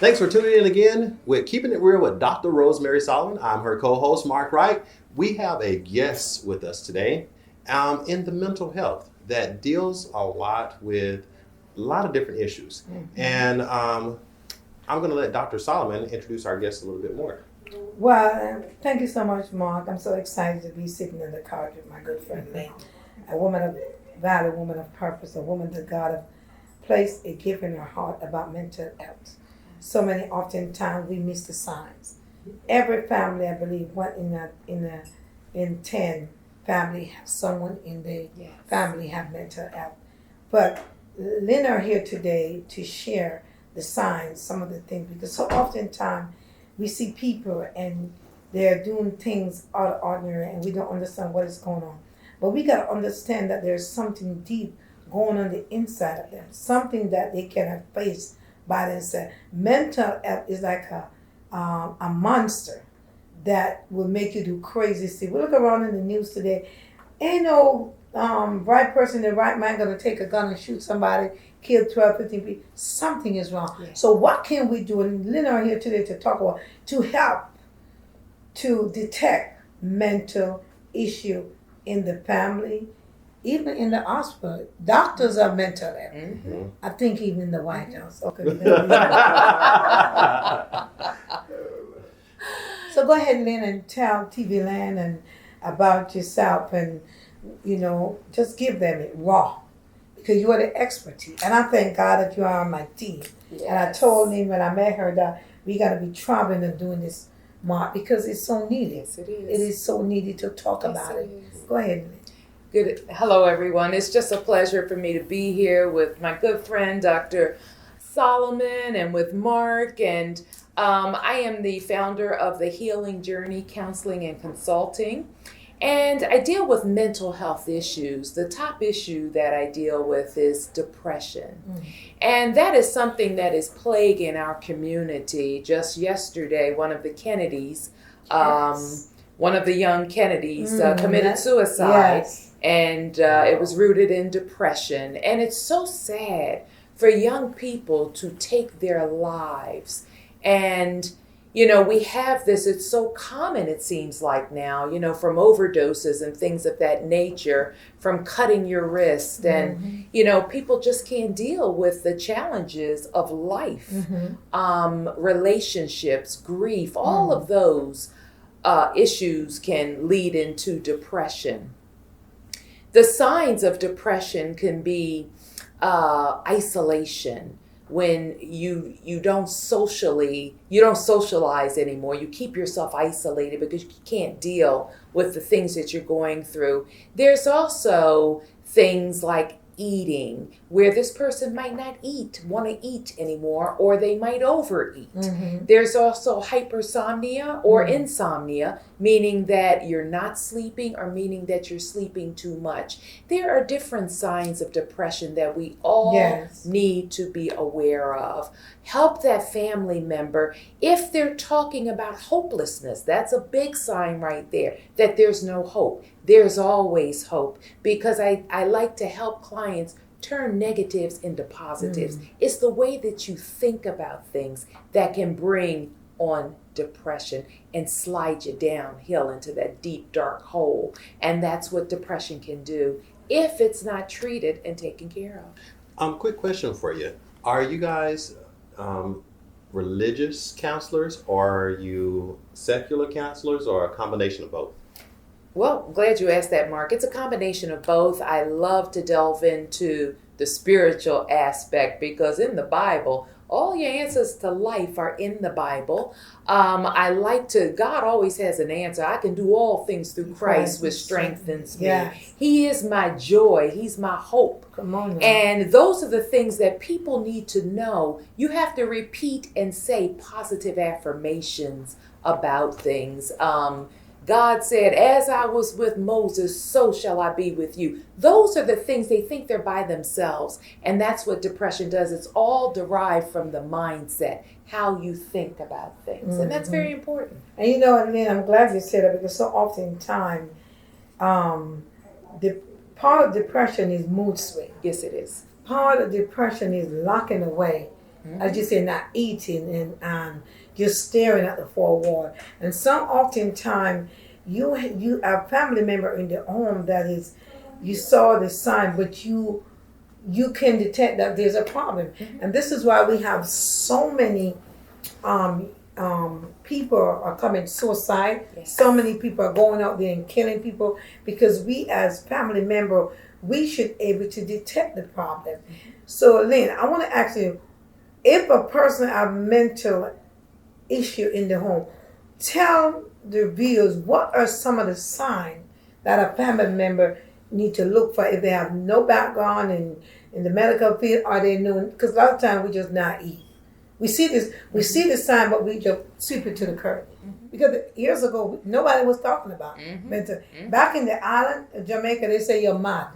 Thanks for tuning in again with Keeping It Real with Dr. Rosemary Solomon. I'm her co-host, Mark Wright. We have a guest with us today in the mental health that deals a lot with a lot of different issues. Mm-hmm. And I'm going to let Dr. Solomon introduce our guest a little bit more. Well, thank you so much, Mark. I'm so excited to be sitting in the couch with my good friend Lynn, a woman of value, a woman of purpose, a woman that God has placed a gift in her heart about mental health. So many oftentimes we miss the signs. Every family, I believe, in 10 family have someone in the family have mental health. But Lynn are here today to share the signs, some of the things, because so oftentimes we see people and they're doing things out of ordinary and we don't understand what is going on. But we got to understand that there's something deep going on the inside of them, something that they cannot face by themselves. Mental health is like a monster that will make you do crazy stuff. We look around in the news today, ain't no right person in the right mind going to take a gun and shoot somebody, kill 12, 15 people. Something is wrong. Yeah. So what can we do? And Lynn are here today to talk about, to help to detect mental issue in the family, even in the hospital. Doctors are mental health. Mm-hmm. I think even in the White House. Okay. So go ahead, Lynn, and tell TV Land and about yourself, and just give them it raw, because you are the expertise. And I thank God that you are on my team. Yes. And I told Lynn when I met her that we got to be traveling and doing this, Mark, because it's so needed. Yes, it is. It is so needed to talk about it. Go ahead, Lynn. Good. Hello, everyone. It's just a pleasure for me to be here with my good friend, Dr. Solomon, and with Mark. And I am the founder of the Healing Journey Counseling and Consulting. And I deal with mental health issues. The top issue that I deal with is depression. Mm. And that is something that is plaguing our community. Just yesterday, one of the Kennedys, one of the young Kennedys committed suicide. Yes. And it was rooted in depression. And it's so sad for young people to take their lives. And, we have this, it's so common, it seems like now, from overdoses and things of that nature, from cutting your wrist. And, people just can't deal with the challenges of life, relationships, grief, all of those issues can lead into depression. The signs of depression can be isolation, when you don't socialize anymore. You keep yourself isolated because you can't deal with the things that you're going through. There's also things like eating, where this person might not want to eat anymore, or they might overeat. Mm-hmm. There's also hypersomnia or insomnia, meaning that you're not sleeping or meaning that you're sleeping too much. There are different signs of depression that we all need to be aware of. Help that family member. If they're talking about hopelessness, that's a big sign right there that there's no hope. There's always hope, because I like to help clients turn negatives into positives. It's the way that you think about things that can bring on depression and slide you downhill into that deep, dark hole. And that's what depression can do if it's not treated and taken care of. Quick question for you. Are you guys religious counselors, or are you secular counselors, or a combination of both? Well, glad you asked that, Mark. It's a combination of both. I love to delve into the spiritual aspect, because in the Bible, all your answers to life are in the Bible. God always has an answer. I can do all things through Christ, which strengthens me. Yes. He is my joy. He's my hope. Come on now. And those are the things that people need to know. You have to repeat and say positive affirmations about things. God said, as I was with Moses, so shall I be with you. Those are the things they think they're by themselves. And that's what depression does. It's all derived from the mindset, how you think about things. And that's very important. And Lynn, I'm glad you said that, because so often time, the part of depression is mood swing. Yes, it is. Part of depression is locking away as you say, not eating and just staring at the four wall. And some oftentimes you have family member in the home that is, you saw the sign, but you can detect that there's a problem. And this is why we have so many people are committing suicide. Yes. So many people are going out there and killing people because we as family member, we should able to detect the problem. So Lynn, I want to ask you, if a person have mental issue in the home, tell the viewers what are some of the signs that a family member need to look for if they have no background in the medical field, or they know, because a lot of times we just naive. We see the sign, but we just sweep it to the curb. Because years ago, nobody was talking about mental. Back in the island of Jamaica, they say you're mad.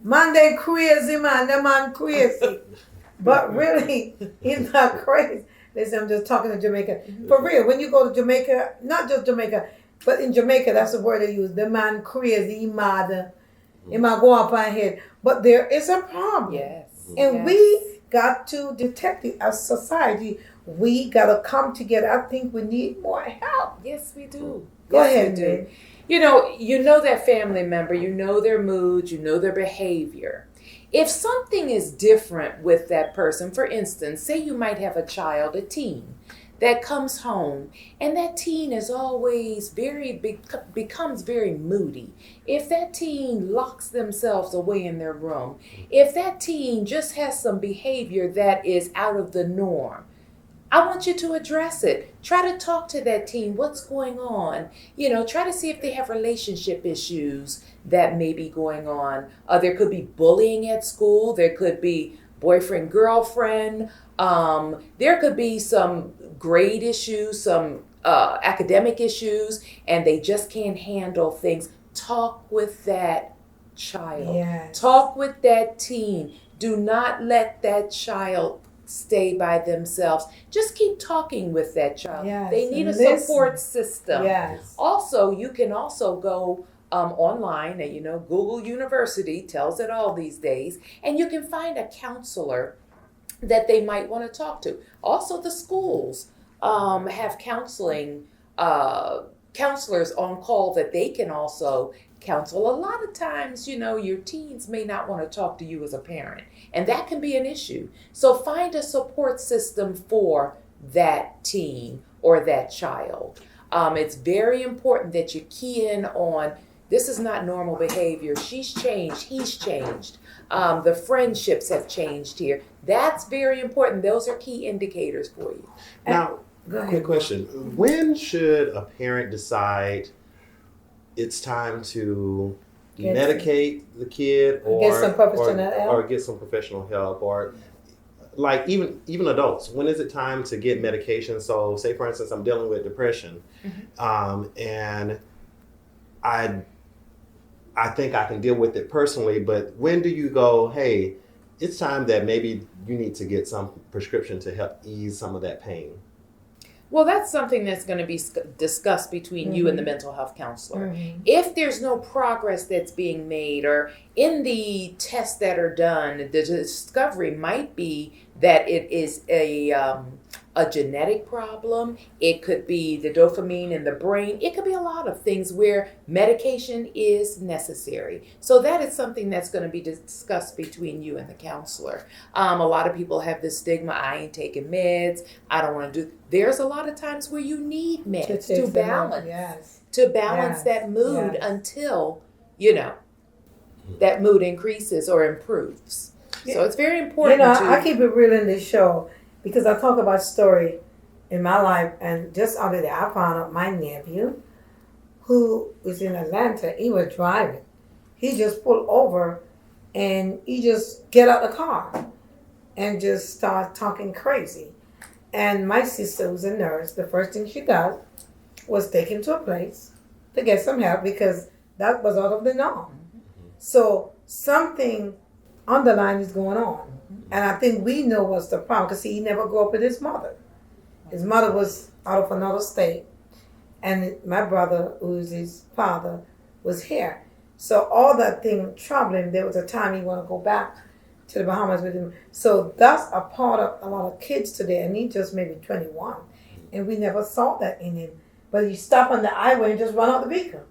Man, they crazy, man. The man crazy. But really, he's not crazy. They say, I'm just talking to Jamaica. For real, when you go to Jamaica, not just Jamaica, but in Jamaica, that's the word they use. The man crazy, he mad. He might go up on head. But there is a problem. Yes. And we got to detect it as society. We got to come together. I think we need more help. Yes, we do. Go Yes, ahead, we do. Lynn. You know that family member, you know their mood, you know their behavior. If something is different with that person, for instance, say you might have a child, a teen, that comes home, and that teen is always becomes very moody. If that teen locks themselves away in their room, if that teen just has some behavior that is out of the norm, I want you to address it. Try to talk to that teen. What's going on? Try to see if they have relationship issues that may be going on. There could be bullying at school. There could be boyfriend, girlfriend. There could be some grade issues, some academic issues, and they just can't handle things. Talk with that child. Yes. Talk with that teen. Do not let that child stay by themselves. Just keep talking with that child. Yes, They need a listen. support system. Yes. Also, you can also go online, and Google University tells it all these days, and you can find a counselor that they might want to talk to. Also, the schools have counselors on call that they can also counsel. A lot of times, your teens may not want to talk to you as a parent, and that can be an issue. So find a support system for that teen or that child. It's very important that you key in on, this is not normal behavior. She's changed. He's changed. The friendships have changed here. That's very important. Those are key indicators for you. Now, Go ahead. quick question. When should a parent decide it's time to medicate the kid or Get some professional help? or get some professional help, or like even adults? When is it time to get medication? So say, for instance, I'm dealing with depression, and I think I can deal with it personally, but when do you go, hey, it's time that maybe you need to get some prescription to help ease some of that pain? Well, that's something that's going to be discussed between you and the mental health counselor. If there's no progress that's being made, or in the tests that are done, the discovery might be that it is a genetic problem. It could be the dopamine in the brain. It could be a lot of things where medication is necessary. So that is something that's going to be discussed between you and the counselor. A lot of people have this stigma, I ain't taking meds, I don't want to do. There's a lot of times where you need meds to balance that mood until, that mood increases or improves. So it's very important I keep it real in this show, because I talk about story in my life, and just under there, I found out my nephew, who was in Atlanta, he was driving. He just pulled over, and he just get out the car, and just start talking crazy. And my sister, who's a nurse, the first thing she got was take him to a place to get some help, because that was out of the norm. So something underlying is going on. And I think we know what's the problem, because he never grew up with his mother. His mother was out of another state, and my brother, who's his father, was here. So all that thing troubling him. There was a time he wanted to go back to the Bahamas with him. So that's a part of a lot of kids today, and he just maybe 21, and we never saw that in him. But he stopped on the highway and just run out the vehicle.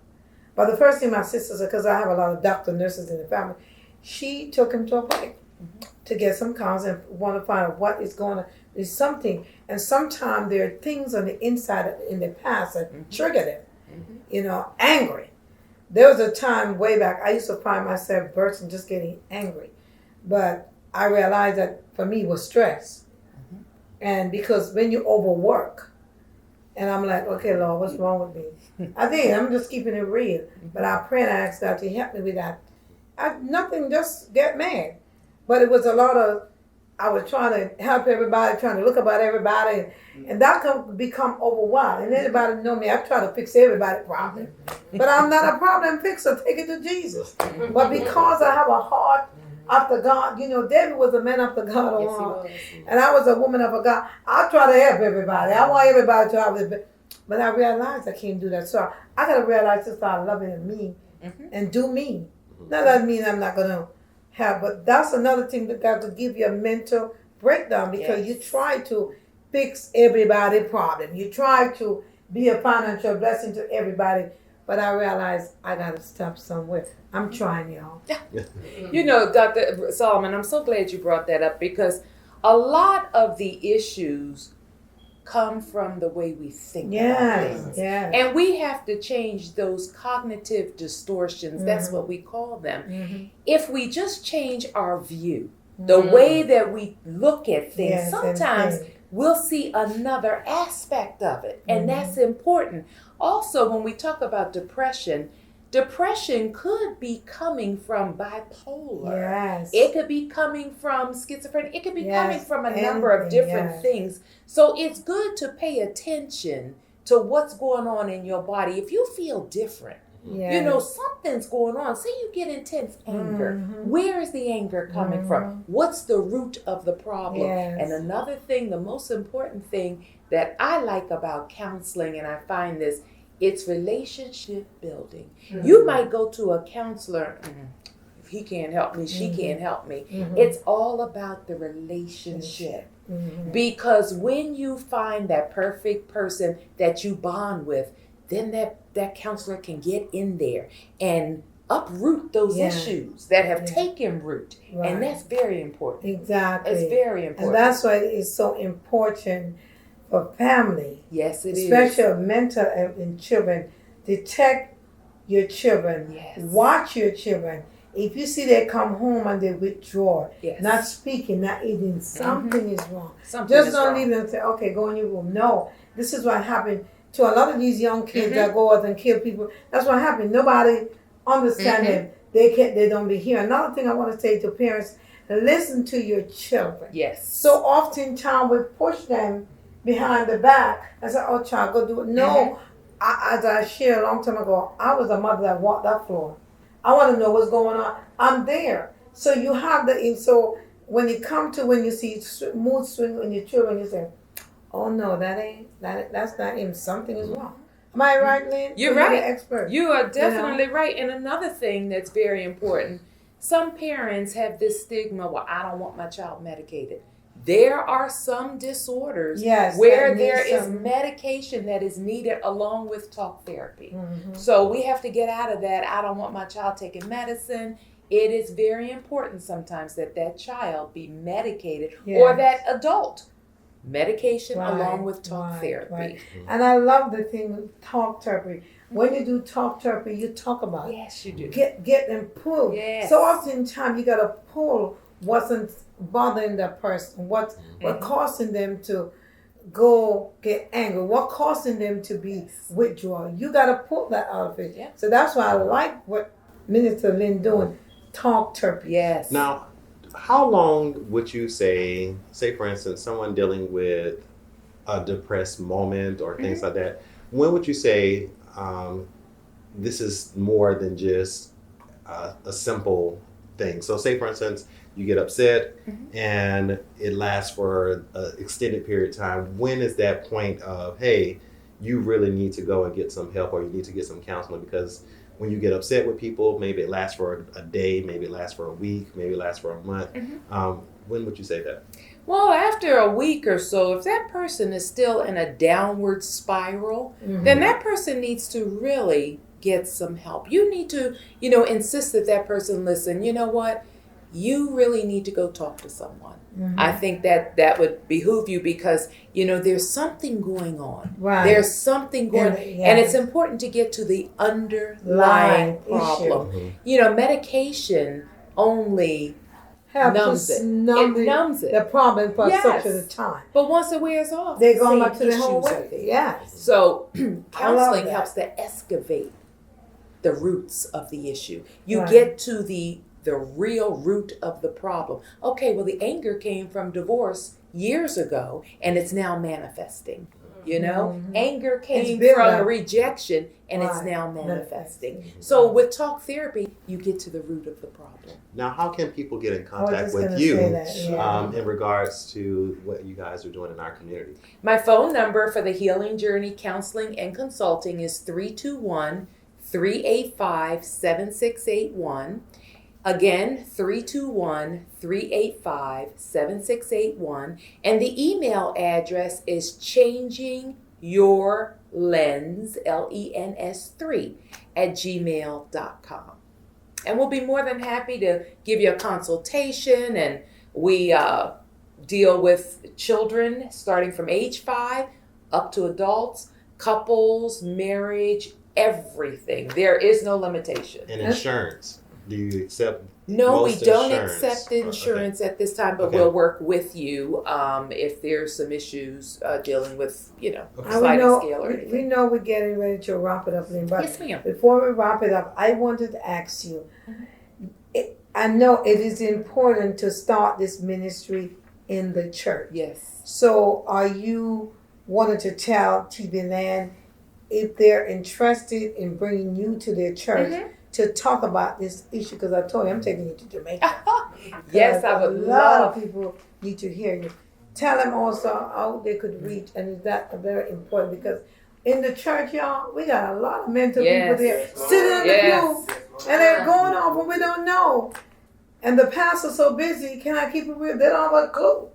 But the first thing my sister said, because I have a lot of doctor nurses in the family, she took him to a break to get some cars and want to find out what is going on. There's something, and sometimes there are things on the inside in the past that trigger them. You know, angry. There was a time way back I used to find myself bursting, just getting angry, but I realized that for me it was stress, and because when you overwork, and I'm like, okay, Lord, what's wrong with me? I think I'm just keeping it real, but I pray and I ask God to help me with that. Nothing, just get mad. But it was a lot of, I was trying to help everybody, trying to look about everybody, and that can become overwhelmed. And anybody know me, I try to fix everybody's problem. But I'm not a problem fixer, take it to Jesus. But because I have a heart after God, you know, David was a man after God, and I was a woman after God. I try to help everybody. I want everybody to have it. But I realized I can't do that. So I got to realize to start loving me and do me. Now that means I'm not going to have, but that's another thing that God could give you a mental breakdown, because you try to fix everybody's problem. You try to be a financial blessing to everybody, but I realize I got to stop somewhere. I'm trying, y'all. You know, Dr. Solomon, I'm so glad you brought that up, because a lot of the issues come from the way we think about things. And we have to change those cognitive distortions. That's what we call them. If we just change our view, the way that we look at things, sometimes we'll see another aspect of it. And that's important. Also, when we talk about depression could be coming from bipolar. It could be coming from schizophrenia. It could be coming from a number of different things. So it's good to pay attention to what's going on in your body. If you feel different, you know, something's going on. Say you get intense anger. Where is the anger coming from? What's the root of the problem? And another thing, the most important thing that I like about counseling, and I find this, it's relationship building. You might go to a counselor, if he can't help me, she can't help me. It's all about the relationship. Because when you find that perfect person that you bond with, then that counselor can get in there and uproot those issues that have taken root. And that's very important. Exactly. It's very important. And that's why it's so important for family. Yes, it is. Especially mental and children. Detect your children. Watch your children. If you see they come home and they withdraw, not speaking, not eating, something is wrong. Just don't leave them and say, okay, go in your room. No, this is what happened to a lot of these young kids that go out and kill people. That's what happened. Nobody understands them. They don't be here. Another thing I want to say to parents, listen to your children. So oftentimes we push them behind the back and say, oh, child, go do it. No, as I shared a long time ago, I was a mother that walked that floor. I want to know what's going on. I'm there. So you have so when you come to, when you see mood swing in your children, you say, oh no, that's not him. Something is wrong. Am I right, Lynn? You're right. You're the expert. You are definitely right. And another thing that's very important, some parents have this stigma, well, I don't want my child medicated. There are some disorders where there is medication that is needed along with talk therapy. So we have to get out of that. I don't want my child taking medicine. It is very important sometimes that child be medicated or that adult medication along with talk therapy. And I love the thing with talk therapy. When you do talk therapy, you talk about it. Yes, you do. Get them pulled. So oftentimes you got to pull what's bothering that person, what causing them to go get angry, what causing them to be withdrawn. You got to pull that out of it. So that's why I like what Minister Lynn doing, talk therapy. Now, how long would you say for instance, someone dealing with a depressed moment or things like that, when would you say this is more than just a simple thing? So say for instance, you get upset and it lasts for an extended period of time. When is that point of, hey, you really need to go and get some help, or you need to get some counseling? Because when you get upset with people, maybe it lasts for a day, maybe it lasts for a week, maybe it lasts for a month. When would you say that? Well, after a week or so, if that person is still in a downward spiral, then that person needs to really get some help. You need to, insist that that person listen. You know what? You really need to go talk to someone. I think that would behoove you because, there's something going on. Right. There's something going on. And it's important to get to the underlying problem. Medication only numbs it. It numbs it. The problem for such a time. But once it wears off, they're going back to the whole way. Yes. So counseling helps to excavate the roots of the issue. You get to the real root of the problem. Okay, well, the anger came from divorce years ago, and it's now manifesting. Anger came from rejection, and it's now manifesting. So with talk therapy, you get to the root of the problem. Now, how can people get in contact with you in regards to what you guys are doing in our community? My phone number for the Healing Journey Counseling and Consulting is 321-385-7681. Again, 321-385-7681. And the email address is changingyourlens, LENS 3, @gmail.com. And we'll be more than happy to give you a consultation. And we deal with children starting from age 5 up to adults, couples, marriage, everything. There is no limitation. And insurance. Do you accept? No, we don't accept insurance at this time, but we'll work with you if there's some issues dealing with, sliding scale or anything. We know we're getting ready to wrap it up, Lynn, but yes, ma'am. Before we wrap it up, I wanted to ask you, I know it is important to start this ministry in the church. Yes. So are you wanting to tell TV Land if they're interested in bringing you to their church to talk about this issue? Because I told you I'm taking you to Jamaica. Yes, I would love. A lot of people need to hear you. Tell them also how they could reach, and that's very important because in the church, y'all, we got a lot of mental people there sitting in the pew, and they're going off and we don't know. And the pastor's so busy, can I keep it real? They don't have a clue.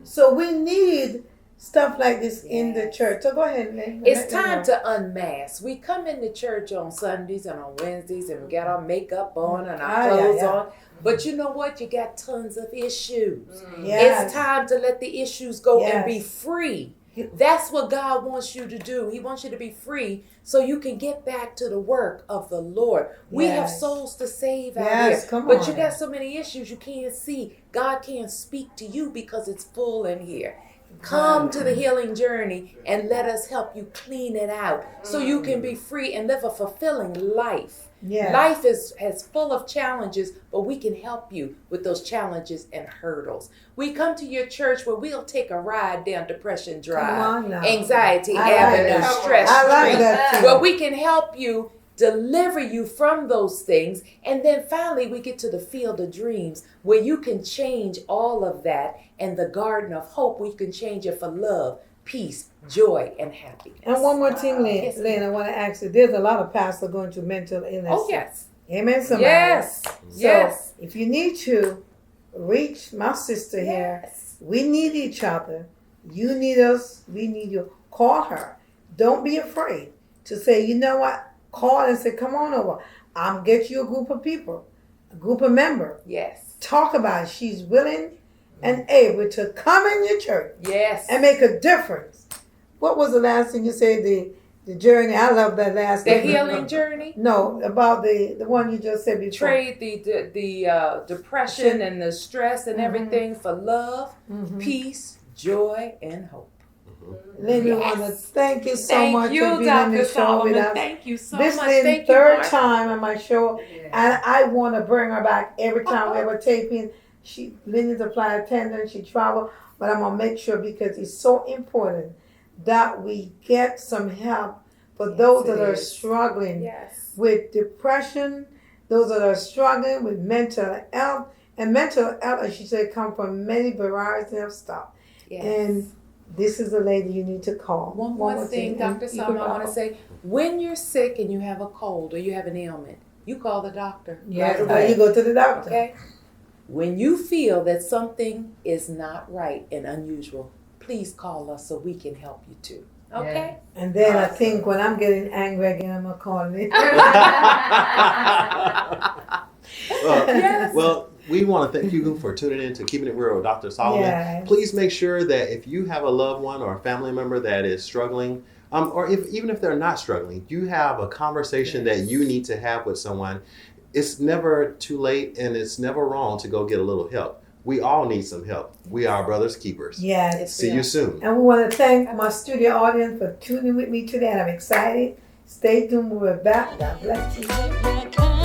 So we need stuff like this in the church. So go ahead, Lynn. It's time to unmask. We come into church on Sundays and on Wednesdays and we got our makeup on and our clothes on. But you know what? You got tons of issues. It's time to let the issues go and be free. That's what God wants you to do. He wants you to be free so you can get back to the work of the Lord. We have souls to save out here. But you got so many issues you can't see. God can't speak to you because it's full in here. Come to the healing journey and let us help you clean it out so you can be free and live a fulfilling life. Life is full of challenges, but we can help you with those challenges and hurdles. We come to your church where we'll take a ride down Depression Drive, Anxiety Avenue, Stress Street, where we can help you, deliver you from those things, and then finally we get to the field of dreams where you can change all of that, and the garden of hope we can change it for love, peace, joy, and happiness. And one more thing, Lynn, I want to ask you, there's a lot of pastors going through mental illness. Oh, yes. Amen, somebody. Yes. So if you need to reach my sister here, we need each other. You need us, we need you. Call her. Don't be afraid to say, you know what? Call and say, come on over. I'll get you a group of people, a group of members. Yes. Talk about it. She's willing and able to come in your church. Yes. And make a difference. What was the last thing you said? The journey. I love that last The thing. healing journey? No, about the one you just said before. Trade the depression and the stress and everything for love, peace, joy, and hope. Lynn, you want to thank you so much for being on the show with us. Thank you so This much. is the Thank third you, time on my show, and I want to bring her back every time we ever taping. Lynn is a flight attendant. She travel, but I'm gonna make sure because it's so important that we get some help for those that are struggling with depression, those that are struggling with mental health, and mental health, as she said, come from many varieties of stuff. And this is the lady you need to call. One more thing, Dr. Salma, I want to say, when you're sick and you have a cold or you have an ailment, you call the doctor. Yes, right but away. you go to the doctor. Okay? When you feel that something is not right and unusual, please call us so we can help you too. Okay? And then I think when I'm getting angry again, I'm gonna call it. Yes. Well, we want to thank you for tuning in to Keeping It Real with Dr. Solomon. Yes. Please make sure that if you have a loved one or a family member that is struggling, or even if they're not struggling, you have a conversation that you need to have with someone. It's never too late and it's never wrong to go get a little help. We all need some help. We are brothers keepers. Yes. See you soon. And we want to thank my studio audience for tuning with me today. And I'm excited. Stay tuned. We're back. God bless you.